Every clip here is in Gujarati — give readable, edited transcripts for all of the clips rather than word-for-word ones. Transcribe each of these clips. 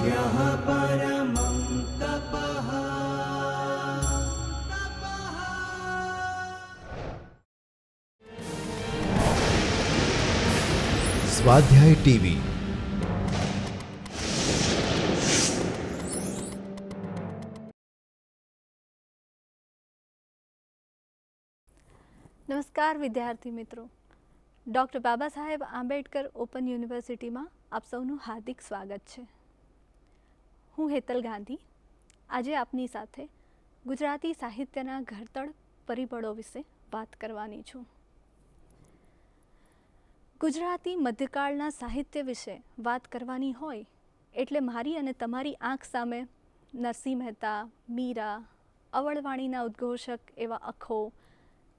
यः परमं तपः। स्वाध्याय टीवी નમસ્કાર વિદ્યાર્થી મિત્રો, ડૉક્ટર બાબા સાહેબ આંબેડકર ઓપન યુનિવર્સિટીમાં આપ સૌનું હાર્દિક સ્વાગત છે. હું હેતલ ગાંધી આજે આપની સાથે ગુજરાતી સાહિત્યના ઘડતર પરિબળો વિશે વાત કરવાની છું. ગુજરાતી મધ્યકાળના સાહિત્ય વિશે વાત કરવાની હોય એટલે મારી અને તમારી આંખ સામે નરસિંહ મહેતા, મીરા, અવળવાણીના ઉદ્ઘોષક એવા અખો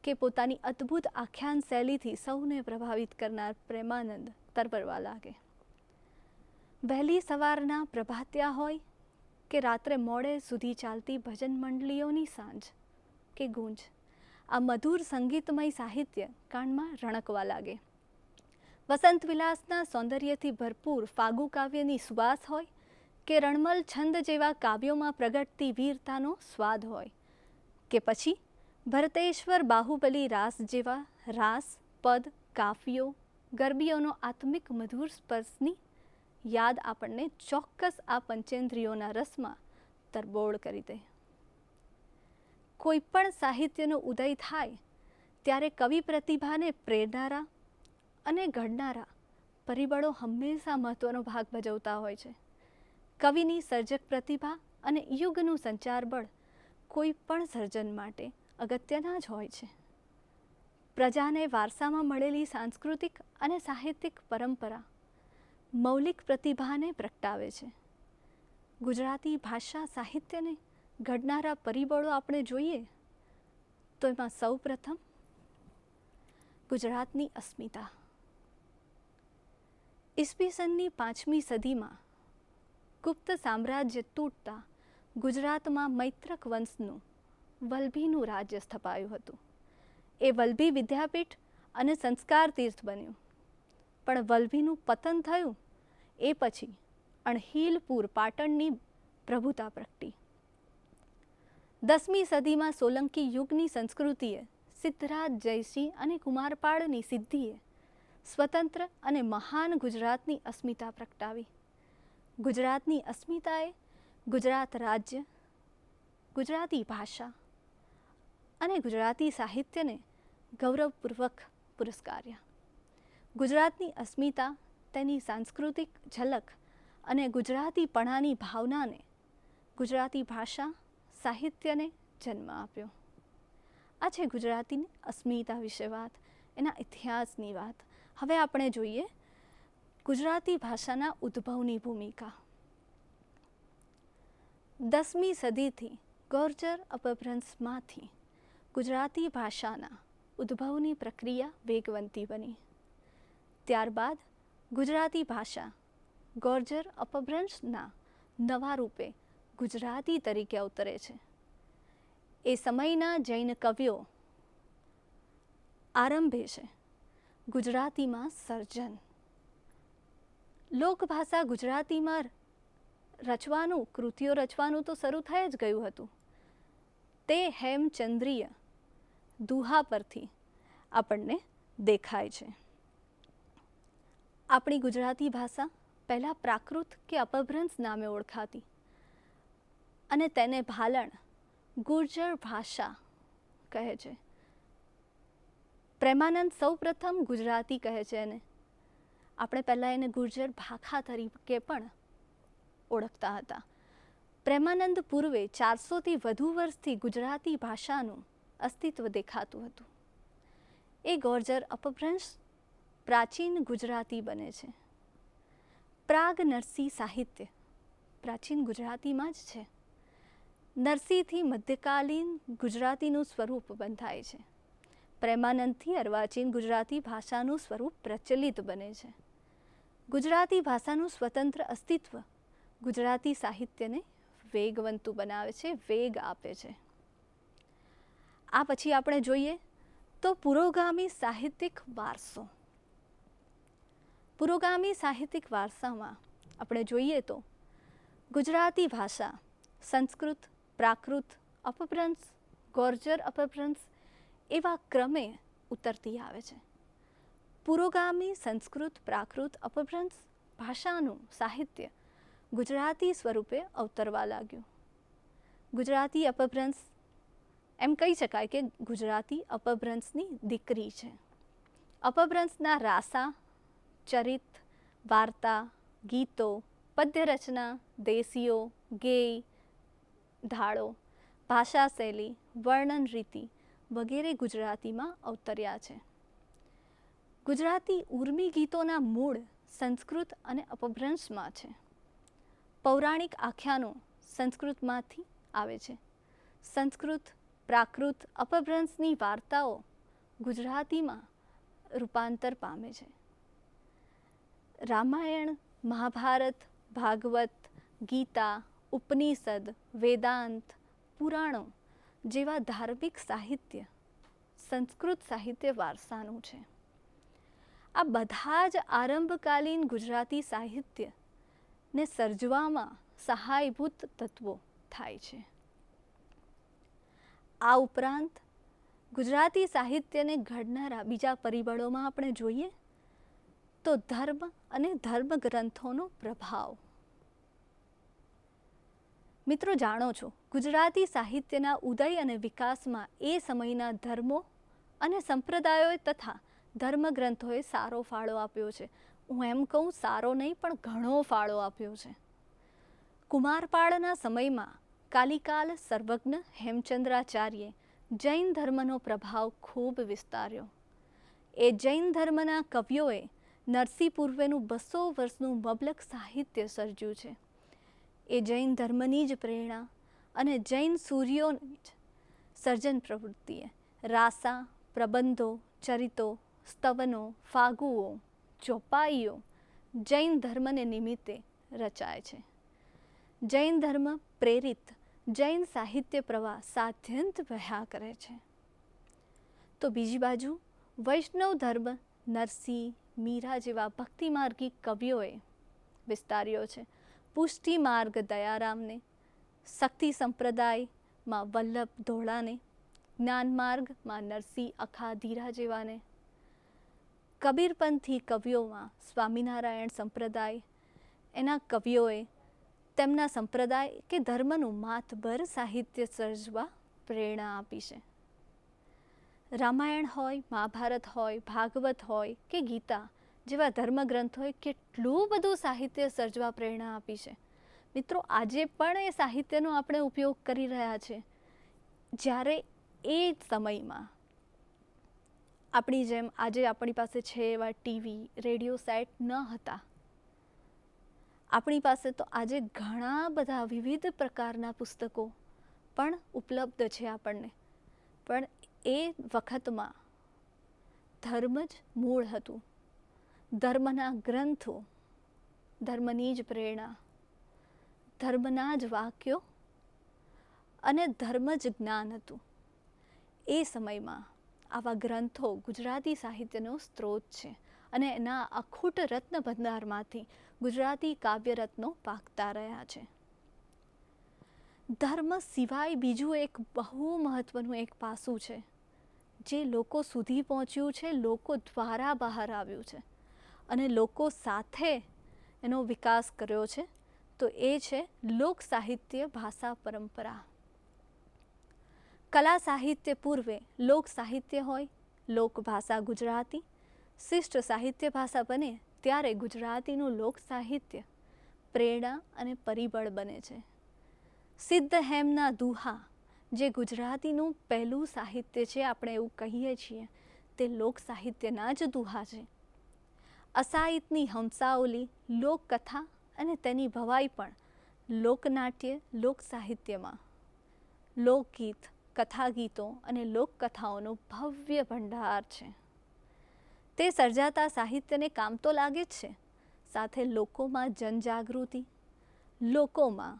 કે પોતાની અદ્ભુત આખ્યાન શૈલીથી સૌને પ્રભાવિત કરનાર પ્રેમાનંદ તરવરવા લાગે. વહેલી સવારના પ્રભાત્યા હોય કે રાત્રે મોડે સુધી ચાલતી ભજન મંડળીઓની સાંજ કે ગૂંજ, આ મધુર સંગીતમય સાહિત્ય કાનમાં રણકવા લાગે. વસંત વિલાસના સૌંદર્યથી ભરપૂર ફાગુ કાવ્યની સુવાસ હોય કે રણમલ છંદ જેવા કાવ્યોમાં પ્રગટતી વીરતાનો સ્વાદ હોય કે પછી ભરતેશ્વર બાહુબલી રાસ જેવા રાસ, પદ, કાફિયો, ગરબીઓનો આત્મિક મધુર સ્પર્શની યાદ આપણને ચોક્કસ આ પંચેન્દ્રિયોના રસમાં તરબોળ કરી દે. કોઈ પણ સાહિત્યનો ઉદય થાય ત્યારે કવિ પ્રતિભાને પ્રેરનારા અને ઘડનારા પરિબળો હંમેશા મહત્વનો ભાગ ભજવતા હોય છે. કવિની સર્જક પ્રતિભા અને યુગનું સંચાર બળ કોઈ પણ સર્જન માટે અગત્યના જ હોય છે. પ્રજાને વારસામાં મળેલી સાંસ્કૃતિક અને સાહિત્યિક પરંપરા મૌલિક પ્રતિભાને પ્રગટાવે છે. ગુજરાતી ભાષા સાહિત્યને ઘડનારા પરિબળો આપણે જોઈએ તો એમાં સૌ પ્રથમ ગુજરાતની અસ્મિતા. ઈસવીસનની 5મી સદીમાં ગુપ્ત સામ્રાજ્ય તૂટતા ગુજરાતમાં મૈત્રક વંશનું વલ્લભીનું રાજ્ય સ્થપાયું હતું. એ વલ્લભી વિદ્યાપીઠ અને સંસ્કાર તીર્થ બન્યું. પણ વલ્લભીનું પતન થયું એ પછી અણહિલપુર પાટણની પ્રભુતા પ્રગટી. 10મી સદીમાં સોલંકી યુગની સંસ્કૃતિએ સિદ્ધરાજ જયસિંહ અને કુમારપાળની સિદ્ધિએ સ્વતંત્ર અને મહાન ગુજરાતની અસ્મિતા પ્રગટાવી. ગુજરાતની અસ્મિતાએ ગુજરાત રાજ્ય, ગુજરાતી ભાષા અને ગુજરાતી સાહિત્યને ગૌરવપૂર્વક પુરસ્કાર્યા. ગુજરાતની અસ્મિતા, તેની સાંસ્કૃતિક ઝલક અને ગુજરાતીપણાની ભાવનાને ગુજરાતી ભાષા સાહિત્યને જન્મ આપ્યો. આ છે ગુજરાતીની અસ્મિતા વિશે વાત, એના ઇતિહાસની વાત. હવે આપણે જોઈએ ગુજરાતી ભાષાના ઉદ્ભવની ભૂમિકા. 10મી સદીથી ગોર્જર અપભ્રંશમાંથી ગુજરાતી ભાષાના ઉદ્ભવની પ્રક્રિયા વેગવંતી બની. ત્યારબાદ ગુજરાતી ભાષા ગોર્જર અપભ્રંશના નવા રૂપે ગુજરાતી તરીકે અવતરે છે. એ સમયના જૈન કવિઓ આરંભે છે ગુજરાતીમાં સર્જન. લોકભાષા ગુજરાતીમાં રચવાનું, કૃતિઓ રચવાનું તો શરૂ થઈ જ ગયું હતું. તે હેમચંદ્રીય દુહા પરથી આપણને દેખાય છે. આપણી ગુજરાતી ભાષા પહેલાં પ્રાકૃત કે અપભ્રંશ નામે ઓળખાતી અને તેને ભાલણ ગુર્જર ભાષા કહે છે. પ્રેમાનંદ સૌ પ્રથમ ગુજરાતી કહે છે એને. આપણે પહેલાં એને ગુર્જર ભાખા તરીકે પણ ઓળખતા હતા. પ્રેમાનંદ પૂર્વે 400થી વધુ વર્ષથી ગુજરાતી ભાષાનું અસ્તિત્વ દેખાતું હતું. એ ગોર્જર અપભ્રંશ પ્રાચીન ગુજરાતી બને છે. પ્રાગ નરસી સાહિત્ય પ્રાચીન ગુજરાતીમાં જ છે. નરસીથી મધ્યકાલીન ગુજરાતીનું સ્વરૂપ બંધાય છે. પ્રેમાનંદથી અર્વાચીન ગુજરાતી ભાષાનું સ્વરૂપ પ્રચલિત બને છે. ગુજરાતી ભાષાનું સ્વતંત્ર અસ્તિત્વ ગુજરાતી સાહિત્યને વેગવંતું બનાવે છે, વેગ આપે છે. આ પછી આપણે જોઈએ તો પુરોગામી સાહિત્યિક વારસો. પુરોગામી સાહિત્યિક વારસામાં આપણે જોઈએ તો ગુજરાતી ભાષા સંસ્કૃત, પ્રાકૃત, અપભ્રંશ, ગોર્જર અપભ્રંશ એવા ક્રમે ઉતરતી આવે છે. પુરોગામી સંસ્કૃત, પ્રાકૃત, અપભ્રંશ ભાષાનું સાહિત્ય ગુજરાતી સ્વરૂપે અવતરવા લાગ્યું. ગુજરાતી અપભ્રંશ એમ કહી શકાય કે ગુજરાતી અપભ્રંશની દીકરી છે. અપભ્રંશના રાસા, ચરિત, વાર્તા, ગીતો, પદ્યરચના, દેશીઓ, ગેય, ધાડો, ભાષા શૈલી, વર્ણન રીતિ વગેરે ગુજરાતીમાં અવતર્યા છે. ગુજરાતી ઉર્મી ગીતોના મૂળ સંસ્કૃત અને અપભ્રંશમાં છે. પૌરાણિક આખ્યાનો સંસ્કૃતમાંથી આવે છે. સંસ્કૃત, પ્રાકૃત, અપભ્રંશની વાર્તાઓ ગુજરાતીમાં રૂપાંતર પામે છે. રામાયણ, મહાભારત, ભાગવત, ગીતા, ઉપનિષદ, વેદાંત, પુરાણો જેવા ધાર્મિક સાહિત્ય સંસ્કૃત સાહિત્ય વારસાનું છે. આ બધા જ આરંભકાલીન ગુજરાતી સાહિત્યને સર્જવામાં સહાયભૂત તત્વો થાય છે. આ ઉપરાંત ગુજરાતી સાહિત્યને ઘડનારા બીજા પરિબળોમાં આપણે જોઈએ તો ધર્મ અને ધર્મગ્રંથોનો પ્રભાવ. મિત્રો, જાણો છો, ગુજરાતી સાહિત્યના ઉદય અને વિકાસમાં એ સમયના ધર્મો અને સંપ્રદાયો તથા ધર્મગ્રંથોએ સારો ફાળો આપ્યો છે. હું એમ કહું, સારો નહીં પણ ઘણો ફાળો આપ્યો છે. કુમારપાળના સમયમાં કાલિકાલ સર્વજ્ઞ હેમચંદ્રાચાર્યે જૈન ધર્મનો પ્રભાવ ખૂબ વિસ્તાર્યો. એ જૈન ધર્મના કવિઓએ નરસિંહ પૂર્વેનું 200 વર્ષનું મબલક સાહિત્ય સર્જ્યું છે. એ જૈન ધર્મની જ પ્રેરણા અને જૈન સૂર્યોની જ સર્જન પ્રવૃત્તિએ રાસા, પ્રબંધો, ચરિતો, સ્તવનો, ફાગુઓ, ચોપાઈઓ જૈન ધર્મને નિમિત્તે રચાય છે. જૈન ધર્મ પ્રેરિત જૈન સાહિત્ય પ્રવાહ સાધ્યંત વહ્યા કરે છે. તો બીજી બાજુ વૈષ્ણવ ધર્મ નરસિંહ, મીરા જેવા ભક્તિમાર્ગી કવિઓએ વિસ્તાર્યો છે. પુષ્ટિ માર્ગ દયારામને, શક્તિ સંપ્રદાયમાં વલ્લભ ધોળાને, જ્ઞાન માર્ગમાં નરસિંહ અખાધીરા જેવાને, કબીરપંથી કવિઓમાં સ્વામિનારાયણ સંપ્રદાય એના કવિઓએ તેમના સંપ્રદાય કે ધર્મનું માતબર સાહિત્ય સર્જવા પ્રેરણા આપી છે. રામાયણ હોય, મહાભારત હોય, ભાગવત હોય કે ગીતા જેવા ધર્મગ્રંથોએ કેટલું બધું સાહિત્ય સર્જવા પ્રેરણા આપી છે. મિત્રો, આજે પણ એ સાહિત્યનો આપણે ઉપયોગ કરી રહ્યા છે. જ્યારે એ સમયમાં આપણી જેમ આજે આપણી પાસે છે એવા ટીવી, રેડિયો સેટ ન હતા. આપણી પાસે તો આજે ઘણા બધા વિવિધ પ્રકારના પુસ્તકો પણ ઉપલબ્ધ છે આપણને. પણ એ વખતમાં ધર્મ જ મૂળ હતું. ધર્મના ગ્રંથો, ધર્મની જ પ્રેરણા, ધર્મના જ વાક્યો અને ધર્મ જ જ્ઞાન હતું. એ સમયમાં આવા ગ્રંથો ગુજરાતી સાહિત્યનો સ્ત્રોત છે અને એના અખૂટ રત્ન ભંડારમાંથી ગુજરાતી કાવ્યરત્નો પાકતા રહ્યા છે. ધર્મ સિવાય બીજું એક બહુ મહત્વનું એક પાસું છે જે લોકો સુધી પહોંચ્યું છે, લોકો દ્વારા બહાર આવ્યું છે અને લોકો સાથે એનો વિકાસ કર્યો છે. તો એ છે લોક સાહિત્ય ભાષા પરંપરા. કલા સાહિત્ય પૂર્વે લોક સાહિત્ય હોય, લોકભાષા ગુજરાતી, શિષ્ટ સાહિત્ય ભાષા બને ત્યારે ગુજરાતીનું લોક સાહિત્ય પ્રેરણા અને પરિબળ બને છે. સિદ્ધ હેમના દુહા જે ગુજરાતીનું પહેલું સાહિત્ય છે, આપણે એવું કહીએ છીએ, તે લોક સાહિત્યના જ દુહા છે. અસાહિતની હંસાવલી લોકકથા અને તેની ભવાઈ પણ લોકનાટ્ય, લોક સાહિત્યમાં લોકગીત, કથાગીતો અને લોકકથાઓનો ભવ્ય ભંડાર છે. તે સર્જાતા સાહિત્યને કામ તો લાગે જ છે, સાથે લોકોમાં જનજાગૃતિ, લોકોમાં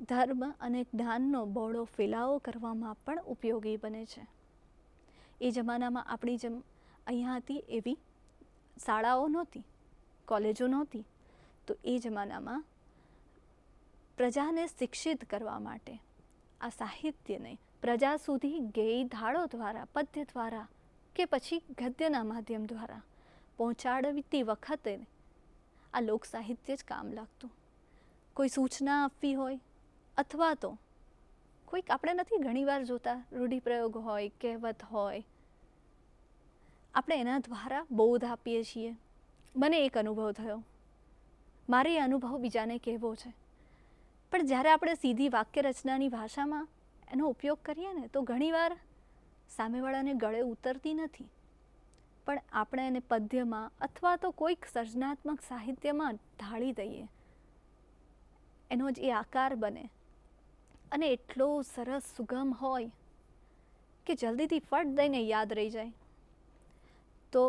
ધર્મ અને જ્ઞાનનો બહોળો ફેલાવો કરવામાં પણ ઉપયોગી બને છે. એ જમાનામાં આપણી જેમ અહીંયા હતી એવી શાળાઓ નહોતી, કોલેજો નહોતી, તો એ જમાનામાં પ્રજાને શિક્ષિત કરવા માટે આ સાહિત્યને પ્રજા સુધી ગેય ધાડો દ્વારા, પદ્ય દ્વારા કે પછી ગદ્યના માધ્યમ દ્વારા પહોંચાડતી વખતે આ લોક સાહિત્ય જ કામ લાગતું. કોઈ સૂચના આપવી હોય અથવા તો કોઈક આપણે નથી ઘણીવાર જોતા રૂઢિપ્રયોગ હોય, કહેવત હોય, આપણે એના દ્વારા બોધ આપીએ છીએ. મને એક અનુભવ થયો, મારે એ અનુભવ બીજાને કહેવો છે, પણ જ્યારે આપણે સીધી વાક્ય રચનાની ભાષામાં એનો ઉપયોગ કરીએ ને તો ઘણીવાર સામેવાળાને ગળે ઉતરતી નથી, પણ આપણે એને પદ્યમાં અથવા તો કોઈક સર્જનાત્મક સાહિત્યમાં ઢાળી દઈએ, એનો જ એ આકાર બને અને એટલો સરસ સુગમ હોય કે જલ્દીથી ફટ દઈને યાદ રહી જાય. તો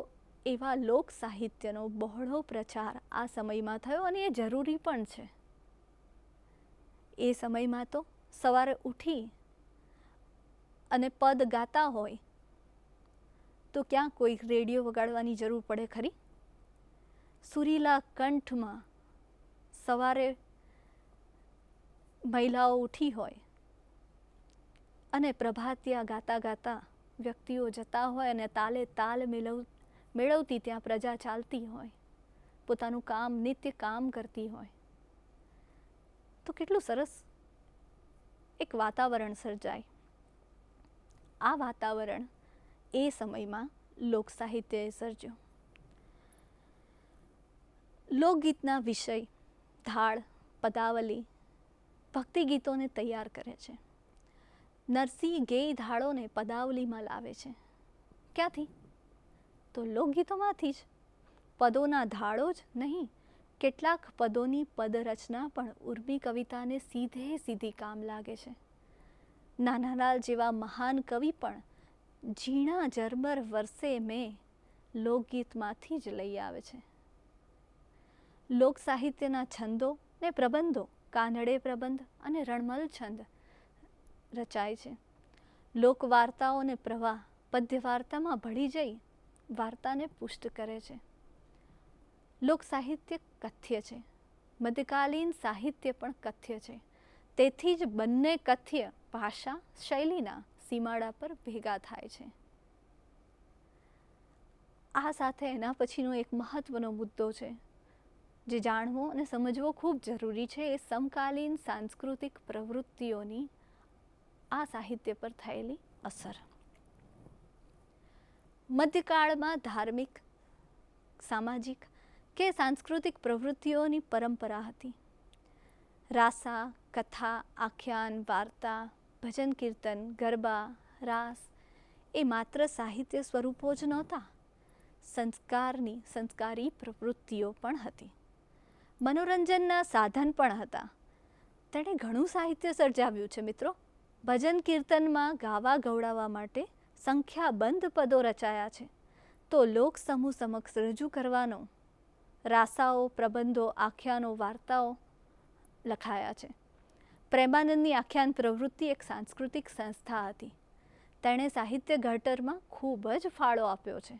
એવા લોક સાહિત્યનો બહોળો પ્રચાર આ સમયમાં થયો અને એ જરૂરી પણ છે. એ સમયમાં તો સવારે ઉઠી અને પદ ગાતા હોય તો ક્યાં કોઈ રેડિયો વગાડવાની જરૂર પડે ખરી? સુરીલા કંઠમાં સવારે મહિલાઓ ઉઠી હોય અને પ્રભાતિયા ગાતા ગાતા વ્યક્તિઓ જતા હોય અને તાલે તાલ મેળવતી ત્યાં પ્રજા ચાલતી હોય, પોતાનું કામ નિત્ય કામ કરતી હોય, તો કેટલું સરસ એક વાતાવરણ સર્જાય. આ વાતાવરણ એ સમયમાં લોક સાહિત્યએ સર્જ્યું. લોકગીતના વિષય, ધાડ, પદાવલી, ભક્તિ ગીતોને તૈયાર કરે છે. નરસિંહ ગેય ધાડોને પદાવલીમાં લાવે છે. ક્યાંથી? તો લોકગીતોમાંથી જ. પદોના ધાડો જ નહીં, કેટલાક પદોની પદરચના પણ ઉર્મી કવિતાને સીધી કામ લાગે છે. નાનાલાલ જેવા મહાન કવિ પણ ઝીણા ઝરમર વર્ષે મેં લોકગીતમાંથી જ લઈ આવે છે. લોક સાહિત્યના છંદો ને પ્રબંધો કાનડે પ્રબંધ અને રણમલ છંદ રચાય છે. લોકવાર્તાઓને પ્રવાહ પદ્ય વાર્તામાં ભળી જઈ વાર્તાને પુષ્ટ કરે છે. લોક સાહિત્ય કથ્ય છે, મધ્યકાલીન સાહિત્ય પણ કથ્ય છે. તેથી જ બંને કથ્ય ભાષા શૈલીના સીમાડા પર ભેગા થાય છે. આ સાથે એના પછીનો એક મહત્વનો મુદ્દો છે જે જાણવો અને સમજવો ખૂબ જરૂરી છે. એ સમકાલીન સાંસ્કૃતિક પ્રવૃત્તિઓની આ સાહિત્ય પર થયેલી અસર. મધ્યકાળમાં ધાર્મિક, સામાજિક કે સાંસ્કૃતિક પ્રવૃત્તિઓની પરંપરા હતી. રાસા, કથા, આખ્યાન, વાર્તા, ભજન કીર્તન, ગરબા, રાસ એ માત્ર સાહિત્ય સ્વરૂપો જ નહોતા, સંસ્કારી પ્રવૃત્તિઓ પણ હતી. મનોરંજનના સાધન પણ હતા. તેણે ઘણું સાહિત્ય સર્જાવ્યું છે મિત્રો. ભજન કીર્તનમાં ગાવા ગવડાવવા માટે સંખ્યાબંધ પદો રચાયા છે, તો લોક સમૂહ સમક્ષ રજૂ કરવાનો રાસાઓ, પ્રબંધો, આખ્યાનો, વાર્તાઓ લખાયા છે. પ્રેમાનંદની આખ્યાન પ્રવૃત્તિ એક સાંસ્કૃતિક સંસ્થા હતી. તેણે સાહિત્ય ઘડતરમાં ખૂબ જ ફાળો આપ્યો છે.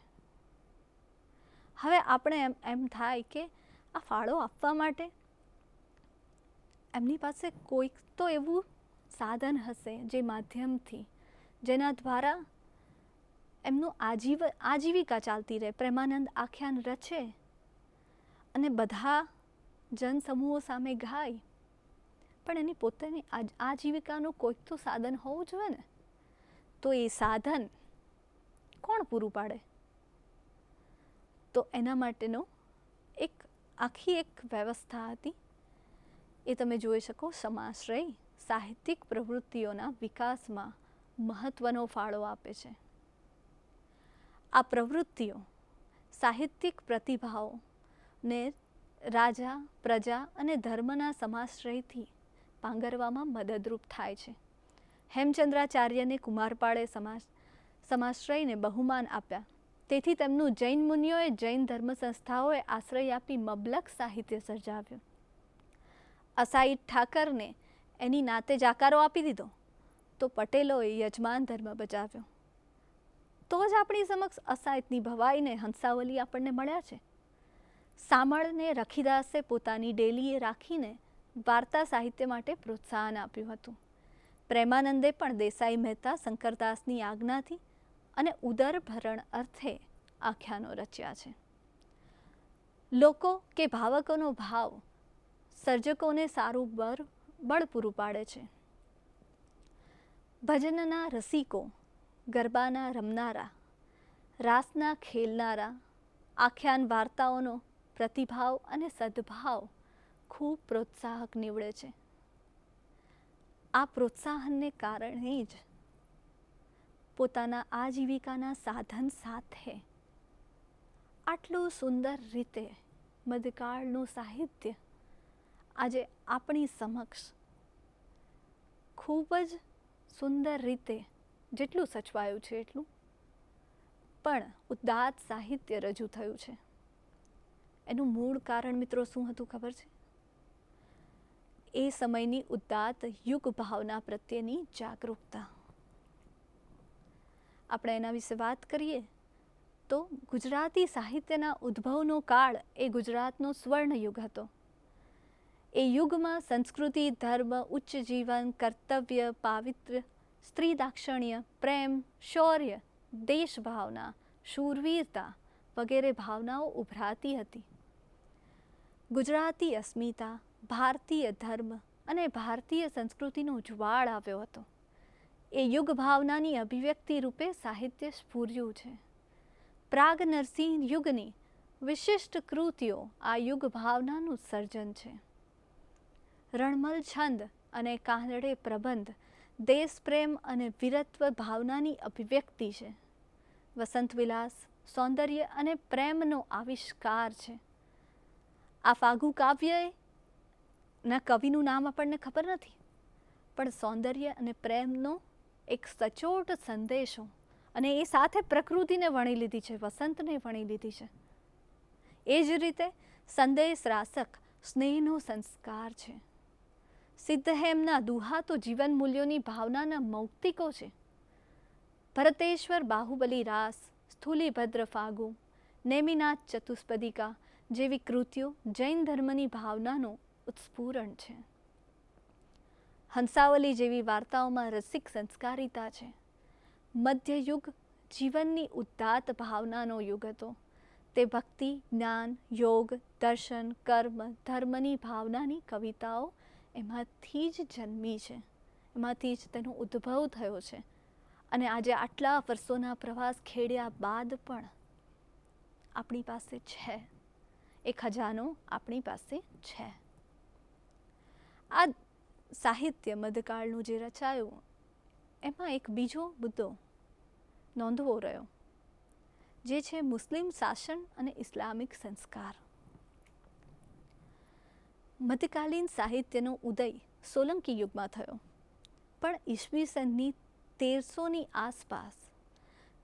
હવે આપણે એમ થાય કે આ ફાળો આપવા માટે એમની પાસે કોઈક તો એવું સાધન હશે જે માધ્યમથી, જેના દ્વારા એમનું આજીવિકા ચાલતી રહે. પ્રેમાનંદ આખ્યાન રચે અને બધા જનસમૂહો સામે ગાય, પણ એની પોતાની આજીવિકાનું કોઈક તો સાધન હોવું જોઈએ ને. તો એ સાધન કોણ પૂરું પાડે? તો એના માટેનો આખી એક વ્યવસ્થા હતી. એ તમે જોઈ શકો. સમાશ્રય સાહિત્યિક પ્રવૃત્તિઓના વિકાસમાં મહત્વનો ફાળો આપે છે. આ પ્રવૃત્તિઓ સાહિત્યિક પ્રતિભાઓને રાજા, પ્રજા અને ધર્મના સમાશ્રયથી પાંગરવામાં મદદરૂપ થાય છે. હેમચંદ્રાચાર્યને કુમારપાળે સમાશ્રયને બહુમાન આપ્યા. તેથી તેમનું જૈન મુનિઓએ, જૈન ધર્મ સંસ્થાઓએ આશ્રય આપી મબલખ સાહિત્ય સર્જાવ્યું. અસાઈ ઠાકરને એની નાતે જાકારો આપી દીધો, તો પટેલોએ યજમાન ધર્મ બજાવ્યો. તો જ આપણી સમક્ષ અસાયતની ભવાઈને હંસાવલી આપણને મળ્યા છે. સામળને રખીદાસે પોતાની ડેલીએ રાખીને વાર્તા સાહિત્ય માટે પ્રોત્સાહન આપ્યું હતું. પ્રેમાનંદે પણ દેસાઈ મહેતા શંકરદાસની આજ્ઞાથી અને ઉદરભરણ અર્થે આખ્યાનો રચ્યા છે. લોકો કે ભાવકોનો ભાવ સર્જકોને સારું બળ પૂરું પાડે છે. ભજનના રસિકો, ગરબાના રમનારા, રાસના ખેલનારા, આખ્યાન વાર્તાઓનો પ્રતિભાવ અને સદ્ભાવ ખૂબ પ્રોત્સાહક નીવડે છે. આ પ્રોત્સાહનને કારણે જ પોતાના આજીવિકાના સાધન સાથે આટલું સુંદર રીતે મધ્યકાળનું સાહિત્ય આજે આપણી સમક્ષ ખૂબ જ સુંદર રીતે, જેટલું સચવાયું છે એટલું, પણ ઉદાત્ત સાહિત્ય રજૂ થયું છે. એનું મૂળ કારણ મિત્રો શું હતું ખબર છે? એ સમયની ઉદાત્ત યુગ ભાવના પ્રત્યેની જાગૃતતા. આપણે એના વિશે વાત કરીએ તો ગુજરાતી સાહિત્યના ઉદ્ભવનો કાળ એ ગુજરાતનો સ્વર્ણયુગ હતો. એ યુગમાં સંસ્કૃતિ, ધર્મ, ઉચ્ચ જીવન, કર્તવ્ય, પાવિત્ર્ય, સ્ત્રી દાક્ષિણ્ય, પ્રેમ, શૌર્ય, દેશભાવના, શૂરવીરતા વગેરે ભાવનાઓ ઉભરાતી હતી. ગુજરાતી અસ્મિતા, ભારતીય ધર્મ અને ભારતીય સંસ્કૃતિનો જ્વાળ આવ્યો હતો. એ યુગ ભાવનાની અભિવ્યક્તિ રૂપે સાહિત્ય સ્ફૂર્યું છે. પ્રાગ નરસિંહ યુગની વિશિષ્ટ કૃતિઓ આ યુગ ભાવનાનું સર્જન છે. રણમલ છંદ અને કાનડે પ્રબંધ દેશપ્રેમ અને વીરત્વ ભાવનાની અભિવ્યક્તિ છે. વસંત વિલાસ સૌંદર્ય અને પ્રેમનો આવિષ્કાર છે. આ ફાગુ કાવ્યએ ના કવિનું નામ આપણને ખબર નથી, પણ સૌંદર્ય અને પ્રેમનો એક સચોટ સંદેશો, અને એ સાથે પ્રકૃતિને વણી લીધી છે, વસંતને વણી લીધી છે. એ જ રીતે સંદેશ રાસક સ્નેહનો સંસ્કાર છે. સિદ્ધહેમના દુહા તો જીવન મૂલ્યોની ભાવનાના મૌક્તિકો છે. ભરતેશ્વર બાહુબલી રાસ, સ્થૂલીભદ્ર ફાગુ, નેમિનાથ ચતુષ્પદિકા જેવી કૃતિઓ જૈન ધર્મની ભાવનાનું ઉત્સ્ફુરણ છે. હંસાવલી જેવી વાર્તાઓમાં રસિક સંસ્કારિતા છે. મધ્યયુગ જીવનની ઉદાત્ત ભાવનાનો યુગ હતો. તે ભક્તિ, જ્ઞાન, યોગ, દર્શન, કર્મ, ધર્મની ભાવનાની કવિતાઓ એમાંથી જ જન્મી છે, એમાંથી જ તેનો ઉદ્ભવ થયો છે. અને આજે આટલા વર્ષોના પ્રવાસ ખેડ્યા બાદ પણ આપણી પાસે છે, એ ખજાનો આપણી પાસે છે. આ સાહિત્ય મધ્યકાળનું જે રચાયું એમાં એક બીજો મુદ્દો નોંધવો રહ્યો, જે છે મુસ્લિમ શાસન અને ઇસ્લામિક સંસ્કાર. મધ્યકાલીન સાહિત્યનો ઉદય સોલંકી યુગમાં થયો, પણ ઈસવીસનની 1300ની આસપાસ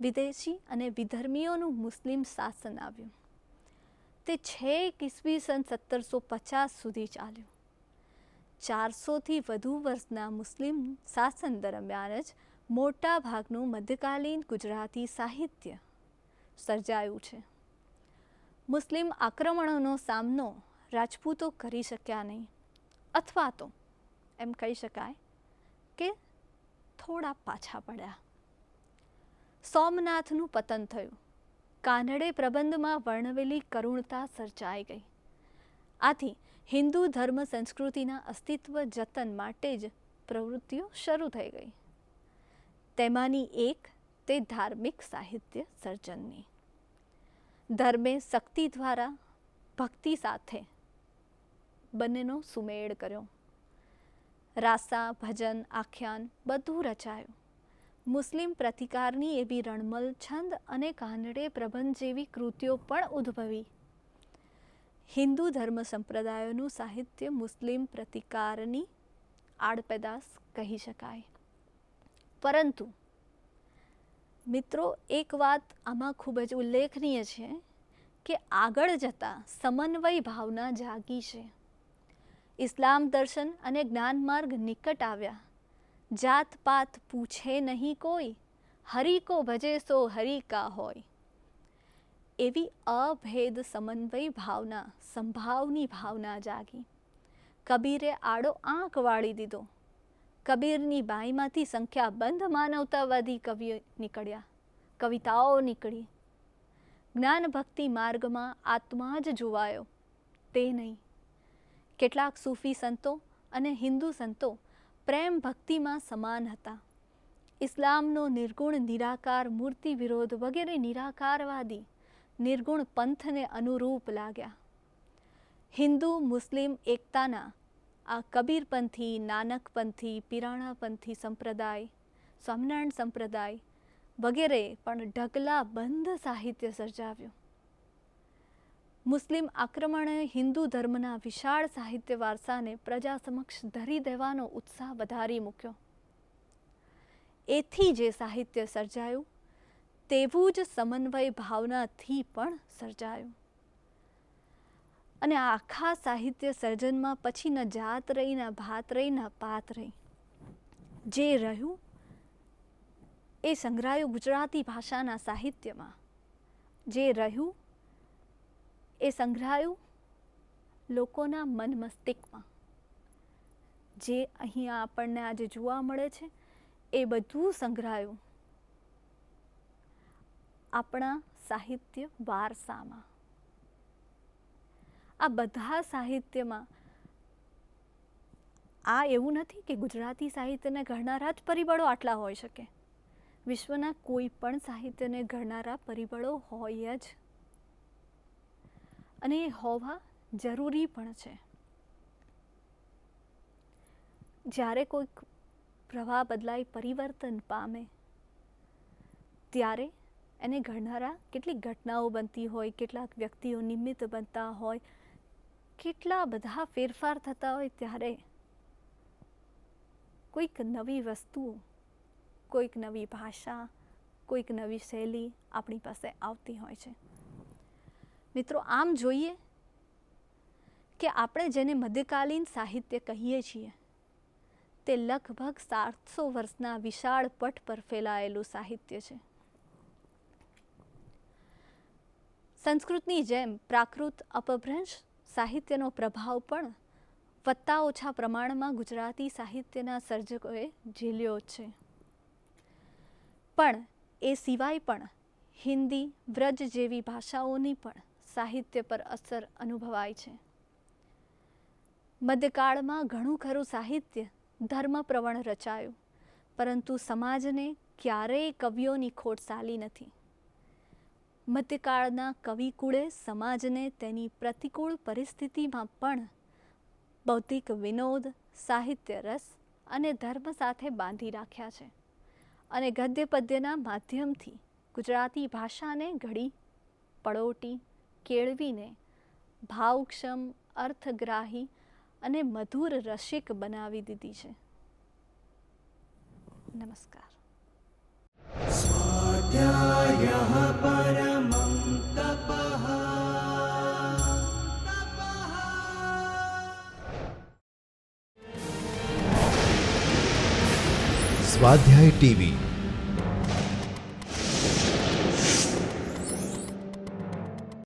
વિદેશી અને વિધર્મીઓનું મુસ્લિમ શાસન આવ્યું. તે છેક ઈસવીસન 1750 સુધી ચાલ્યું. 400થી વધુ વર્ષના મુસ્લિમ શાસન દરમિયાન જ મોટા ભાગનું મધ્યકાલીન ગુજરાતી સાહિત્ય સર્જાયું છે. મુસ્લિમ આક્રમણોનો સામનો રાજપૂતો કરી શક્યા નહીં, અથવા તો એમ કહી શકાય કે થોડા પાછા પડ્યા. સોમનાથનું પતન થયું. કાનડે પ્રબંધમાં વર્ણવેલી કરુણતા સર્જાઈ ગઈ. આથી હિન્દુ ધર્મ સંસ્કૃતિના અસ્તિત્વ જતન માટે જ પ્રવૃત્તિઓ શરૂ થઈ ગઈ. તેમાંની એક તે ધાર્મિક સાહિત્ય સર્જનની. ધર્મે શક્તિ દ્વારા ભક્તિ સાથે બંનેનો સુમેળ કર્યો. રાસા, ભજન, આખ્યાન બધું રચાયું. મુસ્લિમ પ્રતિકારની એવી રણમલ છંદ અને કાનડે પ્રબંધ જેવી કૃતિઓ પણ ઉદ્ભવી. હિન્દુ ધર્મ સંપ્રદાયોનું સાહિત્ય મુસ્લિમ પ્રતિકારની આડપેદાશ કહી શકાય. પરંતુ મિત્રો, એક વાત આમાં ખૂબ જ ઉલ્લેખનીય છે કે આગળ જતાં સમન્વય ભાવના જાગી છે. ઇસ્લામ દર્શન અને જ્ઞાન માર્ગ નિકટ આવ્યા. જાત પાત પૂછે નહીં કોઈ, હરિ કો ભજે સો હરિ કા હોય. એવી અભેદ સમન્વય ભાવના, સંભાવની ભાવના જાગી. કબીરે આડો આંક વાળી દીધો. કબીરની બાઈમાંથી સંખ્યાબંધ માનવતાવાદી કવિઓ નીકળ્યા, કવિતાઓ નીકળી. જ્ઞાન ભક્તિ માર્ગમાં આત્મા જ જોવાયો તે નહીં. કેટલાક સૂફી સંતો અને હિન્દુ સંતો પ્રેમ ભક્તિમાં સમાન હતા. ઇસ્લામનો નિર્ગુણ નિરાકાર મૂર્તિ વિરોધ વગેરે નિરાકારવાદી નિર્ગુણ પંથને અનુરૂપ લાગ્યા. હિન્દુ મુસ્લિમ એકતાના આ કબીરપંથી, નાનકપંથી, પિરાણાપંથી સંપ્રદાય, સ્વામિનારાયણ સંપ્રદાય વગેરે પણ ઢગલા બંધ સાહિત્ય સર્જાવ્યું. મુસ્લિમ આક્રમણે હિન્દુ ધર્મના વિશાળ સાહિત્ય વારસાને પ્રજા સમક્ષ ધરી દેવાનો ઉત્સાહ વધારી મૂક્યો. એથી જે સાહિત્ય સર્જાયું તેવું જ સમન્વય ભાવનાથી પણ સર્જાયું. અને આ આખા સાહિત્ય સર્જનમાં પછી ન જાત રહી, ન ભાત રહી, ન પાત રહી. જે રહ્યું એ સંગ્રહાયું ગુજરાતી ભાષાના સાહિત્યમાં. જે રહ્યું એ સંગ્રહાયું લોકોના મન મસ્તિષ્કમાં. જે અહીંયા આપણને આજે જોવા મળે છે એ બધું સંગ્રહાયું આપણા સાહિત્ય વારસામાં. આ બધા સાહિત્યમાં આ એવું નથી કે ગુજરાતી સાહિત્યને ઘડનારા જ પરિબળો આટલા હોઈ શકે. વિશ્વના કોઈ પણ સાહિત્યને ઘડનારા પરિબળો હોય જ, અને એ હોવા જરૂરી પણ છે. જ્યારે કોઈક પ્રવાહ બદલાઈ, પરિવર્તન પામે, ત્યારે એને ઘડનારા કેટલીક ઘટનાઓ બનતી હોય, કેટલાક વ્યક્તિઓ નિમિત્ત બનતા હોય, કેટલા બધા ફેરફાર થતા હોય, ત્યારે કોઈક નવી વસ્તુઓ, કોઈક નવી ભાષા, કોઈક નવી શૈલી આપણી પાસે આવતી હોય છે. મિત્રો, આમ જોઈએ કે આપણે જેને મધ્યકાલીન સાહિત્ય કહીએ છીએ તે લગભગ 700 વર્ષના વિશાળ પટ પર ફેલાયેલું સાહિત્ય છે. સંસ્કૃતની જેમ પ્રાકૃત અપભ્રંશ સાહિત્યનો પ્રભાવ પણ વત્તા ઓછા પ્રમાણમાં ગુજરાતી સાહિત્યના સર્જકોએ ઝીલ્યો છે. પણ એ સિવાય પણ હિન્દી, વ્રજ જેવી ભાષાઓની પણ સાહિત્ય પર અસર અનુભવાય છે. મધ્યકાળમાં ઘણું ખરું સાહિત્ય ધર્મપ્રવણ રચાયું, પરંતુ સમાજને ક્યારેય કવિઓની ખોટ સાલી નથી. મધ્યકાળના કવિકુળે સમાજને તેની પ્રતિકૂળ પરિસ્થિતિમાં પણ બૌદ્ધિક વિનોદ, સાહિત્ય રસ અને ધર્મ સાથે બાંધી રાખ્યા છે. અને ગદ્ય પદ્યના માધ્યમથી ગુજરાતી ભાષાને ઘડી, પળોટી, કેળવીને ભાવક્ષમ, અર્થગ્રાહી અને મધુર રસિક બનાવી દીધી છે. નમસ્કાર. स्वाध्यायः परमं तपः। સ્વાધ્યાય ટીવી